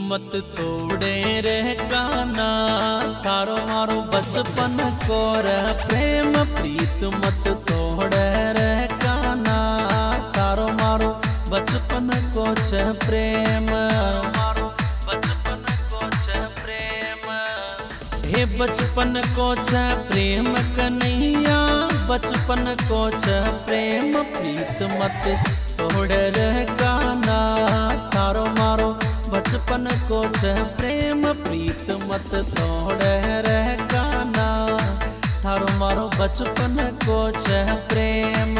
मत तोड़े रे काना, थारो मारो बचपन को रे प्रेम। प्रीत मत तोड़े रे काना, थारो मारो बचपन को छे प्रेम। बचपन को छे प्रेम, हे बचपन को छे प्रेम कन्हैया, बचपन को छे प्रेम। प्रीत मत तोड़े रे काना, थारो मारो बचपन को छे प्रेम। प्रीत मत तोड़े रे काना, थारो मारो बचपन को छे प्रेम।